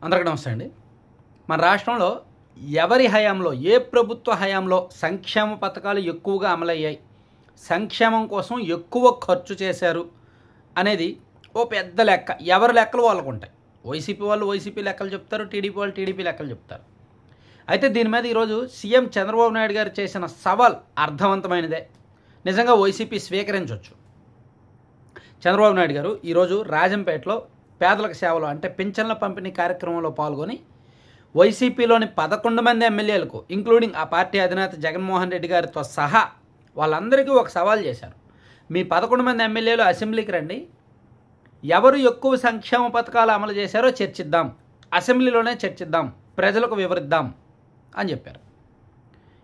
అందరికీ నమస్తే అండి. మన రాష్ట్రంలో ఎవరి హయాంలో, ఏ ప్రభుత్వ హయాంలో సంక్షేమ పథకాలు ఎక్కువగా అమలయ్యాయి, సంక్షేమం కోసం ఎక్కువ ఖర్చు చేశారు అనేది ఓ పెద్ద లెక్క. ఎవరి లెక్కలు వాళ్ళకు ఉంటాయి. వైసీపీ వాళ్ళు వైసీపీ లెక్కలు చెప్తారు, టీడీపీ వాళ్ళు టీడీపీ లెక్కలు చెప్తారు. అయితే దీని మీద ఈరోజు సీఎం చంద్రబాబు నాయుడు గారు చేసిన సవాల్ అర్థవంతమైనదే. నిజంగా వైసీపీ స్వీకరించవచ్చు. చంద్రబాబు నాయుడు గారు ఈరోజు రాజంపేటలో పేదలకు సేవలు అంటే పింఛన్ల పంపిణీ కార్యక్రమంలో పాల్గొని వైసీపీలోని 11 మంది ఎమ్మెల్యేలకు ఇంక్లూడింగ్ ఆ పార్టీ అధినేత జగన్మోహన్ రెడ్డి గారితో సహా వాళ్ళందరికీ ఒక సవాల్ చేశారు. మీ 11 మంది ఎమ్మెల్యేలు అసెంబ్లీకి రండి, ఎవరు ఎక్కువ సంక్షేమ పథకాలు అమలు చేశారో చర్చిద్దాం, అసెంబ్లీలోనే చర్చిద్దాం, ప్రజలకు వివరిద్దాం అని చెప్పారు.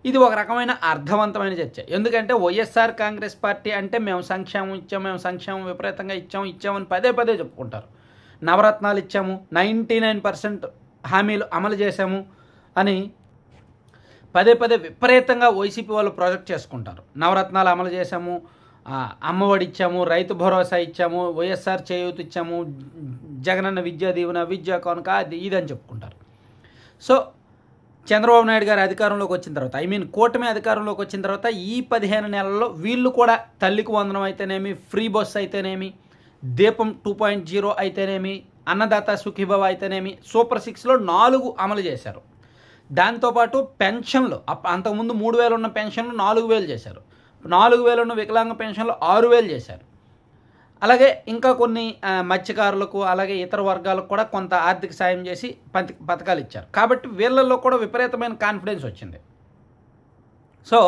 ఇది ఒక రకమైన అర్థవంతమైన చర్చ. ఎందుకంటే వైఎస్ఆర్ కాంగ్రెస్ పార్టీ అంటే మేము సంక్షేమం ఇచ్చాము, మేము సంక్షేమం విపరీతంగా ఇచ్చామని పదే పదే చెప్పుకుంటారు. నవరత్నాలు ఇచ్చాము, 99% హామీలు అమలు చేశాము అని పదే పదే విపరీతంగా వైసీపీ వాళ్ళు ప్రాజెక్ట్ చేసుకుంటారు. నవరత్నాలు అమలు చేశాము, అమ్మఒడి ఇచ్చాము, రైతు భరోసా ఇచ్చాము, వైఎస్ఆర్ చేయూత ఇచ్చాము, జగనన్న విద్యా దీవెన, విద్యా కానుక, అది ఇదని చెప్పుకుంటారు. సో చంద్రబాబు నాయుడు గారు అధికారంలోకి వచ్చిన తర్వాత, కూటమి అధికారంలోకి వచ్చిన తర్వాత ఈ 15 నెలల్లో వీళ్ళు కూడా తల్లికి వందనం అయితేనేమి, ఫ్రీ బస్ అయితేనేమి, దీపం 2.0 అయితేనేమి, అన్నదాత సుఖీభవ అయితేనేమి, సూపర్ 6లో 4 అమలు చేశారు. దాంతోపాటు పెన్షన్లు అంతకుముందు 3,000 ఉన్న పెన్షన్లు 4,000 చేశారు. 4,000 ఉన్న వికలాంగ పెన్షన్లు 6,000 చేశారు. అలాగే ఇంకా కొన్ని మత్స్యకారులకు అలాగే ఇతర వర్గాలకు కూడా కొంత ఆర్థిక సాయం చేసి పథకాలు ఇచ్చారు. కాబట్టి వీళ్ళల్లో కూడా విపరీతమైన కాన్ఫిడెన్స్ వచ్చింది. సో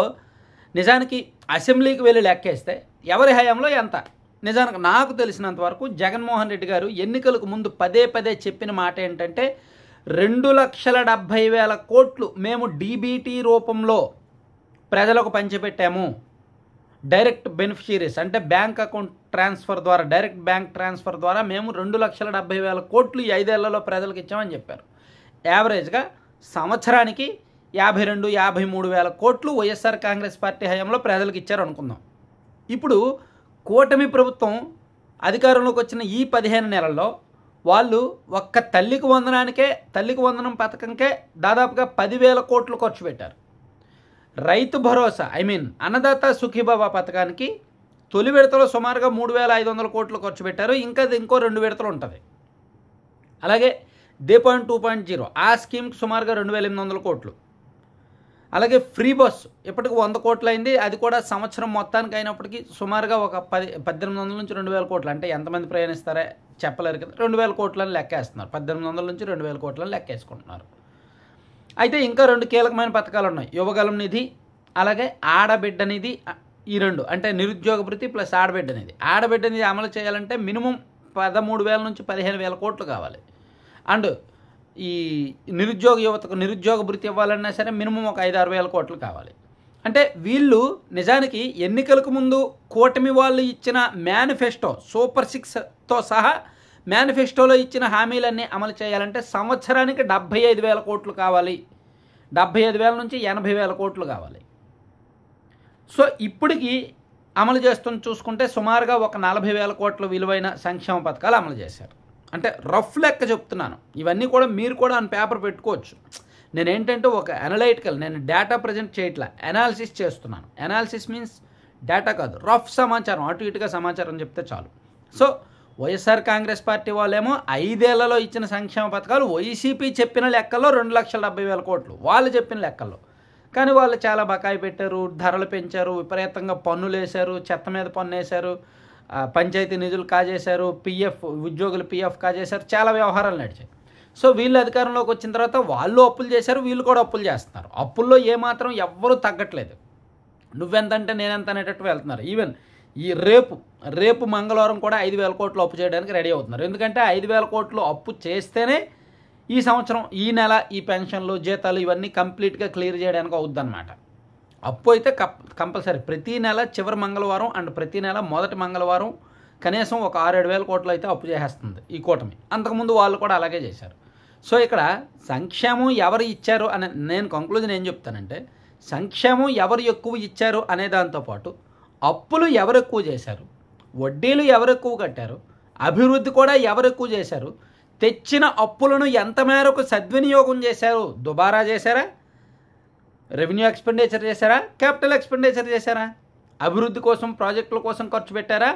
నిజానికి అసెంబ్లీకి వెళ్ళి లెక్కేస్తే ఎవరి హయాంలో ఎంత, నిజానికి నాకు తెలిసినంత వరకు జగన్మోహన్ రెడ్డి గారు ఎన్నికలకు ముందు పదే పదే చెప్పిన మాట ఏంటంటే 2,70,000 కోట్లు మేము డీబీటీ రూపంలో ప్రజలకు పంచిపెట్టాము. డైరెక్ట్ బెనిఫిషరీస్ అంటే బ్యాంక్ అకౌంట్ ట్రాన్స్ఫర్ ద్వారా, డైరెక్ట్ బ్యాంక్ ట్రాన్స్ఫర్ ద్వారా మేము 2,70,000 కోట్లు ఈ 5 ఏళ్లలో ప్రజలకు ఇచ్చామని చెప్పారు. యావరేజ్గా సంవత్సరానికి 52,000-53,000 కోట్లు వైఎస్ఆర్ కాంగ్రెస్ పార్టీ హయాంలో ప్రజలకు ఇచ్చారు అనుకుందాం. ఇప్పుడు కూటమి ప్రభుత్వం అధికారంలోకి వచ్చిన ఈ 15 నెలల్లో వాళ్ళు ఒక్క తల్లికి వందనం పథకంకే దాదాపుగా 10,000 కోట్లు ఖర్చు పెట్టారు. రైతు భరోసా అన్నదాత సుఖీభవ పథకానికి తొలి విడతలో సుమారుగా 3,500 కోట్లు ఖర్చు పెట్టారు. ఇంకో 2 విడతలు ఉంటుంది. అలాగే దీపం 2.0 ఆ స్కీమ్కి సుమారుగా 2,800 కోట్లు. అలాగే ఫ్రీ బస్ ఇప్పటికి 100 కోట్లు అయింది. అది కూడా సంవత్సరం మొత్తానికి అయినప్పటికీ సుమారుగా ఒక 1,800 నుంచి 2,000 కోట్లు. అంటే ఎంతమంది ప్రయాణిస్తారో చెప్పలేరు కదా, 2,000 కోట్లని లెక్కేస్తున్నారు. 1,800 నుంచి 2,000 కోట్లని లెక్కేసుకుంటున్నారు. అయితే ఇంకా 2 కీలకమైన పథకాలు ఉన్నాయి. యువగలం నిధి, అలాగే ఆడబిడ్డ నిధి. ఈ 2 అంటే నిరుద్యోగ భృతి ప్లస్ ఆడబిడ్డ నిధి. ఆడబిడ్డ నిధి అమలు చేయాలంటే మినిమం 13,000 నుంచి 15,000 కోట్లు కావాలి. అండ్ ఈ నిరుద్యోగ యువతకు నిరుద్యోగ భృతి ఇవ్వాలన్నా సరే మినిమం ఒక 5-6 వేల కోట్లు కావాలి. అంటే వీళ్ళు నిజానికి ఎన్నికలకు ముందు కూటమి వాళ్ళు ఇచ్చిన మేనిఫెస్టో సూపర్ 6తో సహా మేనిఫెస్టోలో ఇచ్చిన హామీలన్నీ అమలు చేయాలంటే సంవత్సరానికి 75,000 కోట్లు కావాలి. 75,000 నుంచి 80,000 కోట్లు కావాలి. సో ఇప్పటికి అమలు చేస్తున్న చూసుకుంటే సుమారుగా ఒక 40,000 కోట్ల విలువైన సంక్షేమ పథకాలు అమలు చేశారు. అంటే రఫ్ లెక్క చెప్తున్నాను. ఇవన్నీ కూడా మీరు కూడా ఆన్ పేపర్ పెట్టుకోవచ్చు. నేనేంటంటే ఒక అనలైటికల్, నేను డేటా ప్రజెంట్ చేయట్లా, అనాలిసిస్ చేస్తున్నాను. అనాలిసిస్ మీన్స్ డేటా కాదు, రఫ్ సమాచారం, అటు ఇటుగా సమాచారం చెప్తే చాలు. సో వైఎస్ఆర్ కాంగ్రెస్ పార్టీ వాళ్ళేమో 5 ఏళ్లలో ఇచ్చిన సంక్షేమ పథకాలు వైసీపీ చెప్పిన లెక్కల్లో 2,70,000 కోట్లు వాళ్ళు చెప్పిన లెక్కల్లో. కానీ వాళ్ళు చాలా బకాయి పెట్టారు, ధరలు పెంచారు, విపరీతంగా పన్నులు వేశారు, చెత్త మీద పన్ను వేశారు, పంచాయతీ నిధులు కాజేశారు, ఉద్యోగులు పిఎఫ్ కాజేశారు, చాలా వ్యవహారాలు నడిచాయి. సో వీళ్ళు అధికారంలోకి వచ్చిన తర్వాత వాళ్ళు అప్పులు చేశారు, వీళ్ళు కూడా అప్పులు చేస్తున్నారు. అప్పుల్లో ఏమాత్రం ఎవ్వరూ తగ్గట్లేదు. నువ్వెంతంటే నేనెంత అనేటట్టు వెళ్తున్నారు. ఈవెన్ ఈ రేపు మంగళవారం కూడా 5,000 కోట్లు అప్పు చేయడానికి రెడీ అవుతున్నారు. ఎందుకంటే 5,000 కోట్లు అప్పు చేస్తేనే ఈ సంవత్సరం, ఈ నెల ఈ పెన్షన్లు, జీతాలు ఇవన్నీ కంప్లీట్గా క్లియర్ చేయడానికి అవుద్దన్నమాట. అప్పు అయితే కంపల్సరీ ప్రతి నెల చివరి మంగళవారం అండ్ ప్రతి నెల మొదటి మంగళవారం కనీసం ఒక 6-7 కోట్లు అయితే అప్పు చేసేస్తుంది ఈ కూటమి. అంతకుముందు వాళ్ళు కూడా అలాగే చేశారు. సో ఇక్కడ సంక్షేమం ఎవరు ఇచ్చారు అనే నేను కంక్లూజన్ ఏం చెప్తానంటే, సంక్షేమం ఎవరు ఎక్కువ ఇచ్చారు అనే దాంతోపాటు అప్పులు ఎవరు ఎక్కువ చేశారు, వడ్డీలు ఎవరు ఎక్కువ కట్టారు, అభివృద్ధి కూడా ఎవరు ఎక్కువ చేశారు, తెచ్చిన అప్పులను ఎంత మేరకు సద్వినియోగం చేశారు? దుబారా చేశారా? రెవెన్యూ ఎక్స్పెండిచర్ చేశారా? క్యాపిటల్ ఎక్స్పెండిచర్ చేశారా? అభివృద్ధి కోసం, ప్రాజెక్టుల కోసం ఖర్చు పెట్టారా?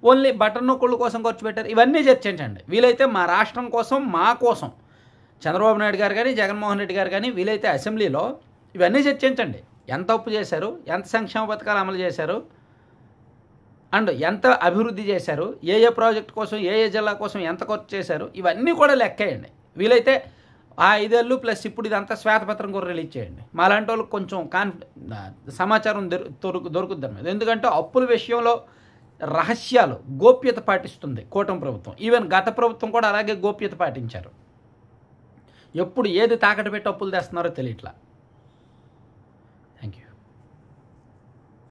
ఓన్లీ బటన్ నొక్కుల కోసం ఖర్చు పెట్టారు? ఇవన్నీ చర్చించండి. వీలైతే మా రాష్ట్రం కోసం, మా కోసం చంద్రబాబు నాయుడు గారు కానీ, జగన్మోహన్ రెడ్డి గారు కానీ వీలైతే అసెంబ్లీలో ఇవన్నీ చర్చించండి. ఎంత అప్పు చేశారు, ఎంత సంక్షేమ పథకాలు అమలు చేశారు, అండ్ ఎంత అభివృద్ధి చేశారు, ఏ ఏ ప్రాజెక్ట్ కోసం, ఏ ఏ జిల్లా కోసం ఎంత ఖర్చు చేశారు, ఇవన్నీ కూడా లెక్కేయండి. వీలైతే ఆ 5 ఏళ్ళు ప్లస్ ఇప్పుడు ఇదంతా శ్వేతపత్రం కూడా రిలీజ్ చేయండి. మాలాంటి వాళ్ళకి కొంచెం సమాచారం దొరుకుద్ది అన్నమాట. ఎందుకంటే అప్పుల విషయంలో రహస్యాలు, గోప్యత పాటిస్తుంది కూటమి ప్రభుత్వం. ఈవెన్ గత ప్రభుత్వం కూడా అలాగే గోప్యత పాటించారు. ఎప్పుడు ఏది తాకట్టు పెట్టి అప్పులు తెస్తున్నారో తెలియట్లా.